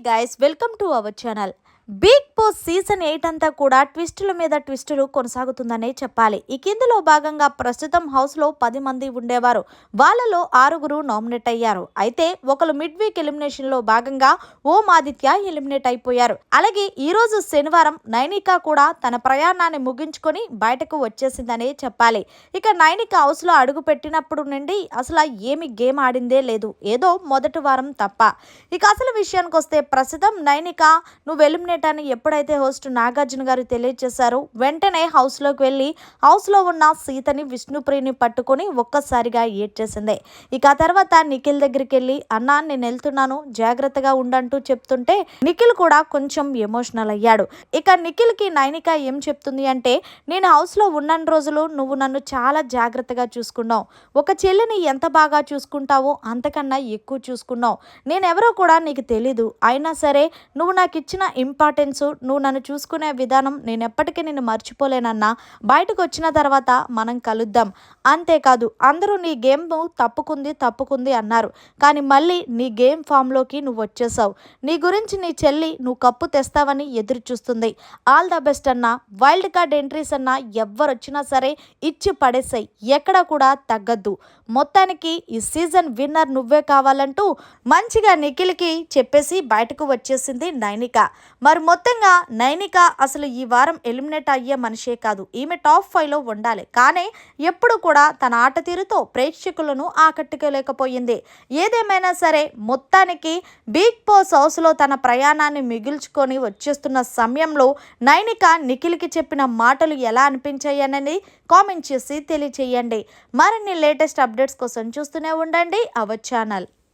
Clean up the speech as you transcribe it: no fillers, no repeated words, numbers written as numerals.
Guys, welcome to our channel. Bigg Boss season 8 అంతా కూడా ట్విస్టుల మీద ట్విస్టులు కొనసాగుతుందనే చెప్పాలి. ఇందులో భాగంగా ప్రస్తుతం హౌస్లో 10 మంది ఉండేవారు. వాళ్ళలో 6గురు నామినేట్ అయ్యారు. అయితే ఒకరు మిడ్ వీక్ ఎలిమినేషన్లో భాగంగా ఓం ఆదిత్య ఎలిమినేట్ అయిపోయారు. అలాగే ఈ రోజు శనివారం నైనిక కూడా తన ప్రయాణాన్ని ముగించుకొని బయటకు వచ్చేసిందనే చెప్పాలి. ఇక నైనిక హౌస్లో అడుగు పెట్టినప్పుడు నుండి అసలు ఏమి గేమ్ ఆడిందే లేదు, ఏదో మొదటి వారం తప్ప. ఇక అసలు విషయానికి వస్తే ప్రస్తుతం నైనిక నువ్వు ఎలిమినేట్ అని ఎప్పుడైతే హోస్ట్ నాగార్జున గారు తెలియజేశారో వెంటనే హౌస్లోకి వెళ్ళి హౌస్లో ఉన్న సీతని విష్ణుప్రియని పట్టుకొని ఒక్కసారిగా ఏడ్చేసింది. ఇక ఆ తర్వాత నిఖిల్ దగ్గరికి వెళ్ళి అన్నా నేను వెళ్తున్నాను జాగ్రత్తగా ఉండంటూ చెప్తుంటే నిఖిల్ కూడా కొంచెం ఎమోషనల్ అయ్యాడు. ఇక నిఖిల్కి నైనిక ఏం చెప్తుంది అంటే, నేను హౌస్లో ఉన్న రోజులు నువ్వు నన్ను చాలా జాగ్రత్తగా చూసుకున్నావు, ఒక చెల్లిని ఎంత బాగా చూసుకుంటావో అంతకన్నా ఎక్కువ చూసుకున్నావు, నేనెవరో కూడా నీకు తెలీదు, అయినా సరే నువ్వు నాకు ఇచ్చిన నువ్వు నన్ను చూసుకునే విధానం నేను ఎప్పటికీ నిన్ను మర్చిపోలేనన్నా, బయటకు వచ్చిన తర్వాత మనం కలుద్దాం, అంతేకాదు అందరూ నీ గేమ్ తప్పుకుంది అన్నారు, కానీ మళ్ళీ నీ గేమ్ ఫామ్లోకి నువ్వు వచ్చేసావు, నీ గురించి నీ చెల్లి నువ్వు కప్పు తెస్తావని ఎదురు చూస్తుంది, ఆల్ ద బెస్ట్ అన్నా, వైల్డ్ కార్డ్ ఎంట్రీస్ అన్నా ఎవ్వరొచ్చినా సరే ఇచ్చి పడేసాయి, ఎక్కడ కూడా తగ్గద్దు, మొత్తానికి ఈ సీజన్ విన్నర్ నువ్వే కావాలంటూ మంచిగా నిఖిల్కి చెప్పేసి బయటకు వచ్చేసింది నైనిక. మరి మొత్తంగా నైనిక అసలు ఈ వారం ఎలిమినేట్ అయ్యే మనిషే కాదు, ఈమె టాప్ 5లో ఉండాలి, కానీ ఎప్పుడు కూడా తన ఆట తీరుతో ప్రేక్షకులను ఆకట్టుకోలేకపోయింది. ఏదేమైనా సరే మొత్తానికి బిగ్ బాస్ హౌస్లో తన ప్రయాణాన్ని మిగిల్చుకొని వచ్చేస్తున్న సమయంలో నైనిక నిఖిల్కి చెప్పిన మాటలు ఎలా అనిపించాయని కామెంట్ చేసి తెలియచేయండి. మరిన్ని లేటెస్ట్ అప్డేట్స్ కోసం చూస్తూనే ఉండండి అవర్ ఛానల్.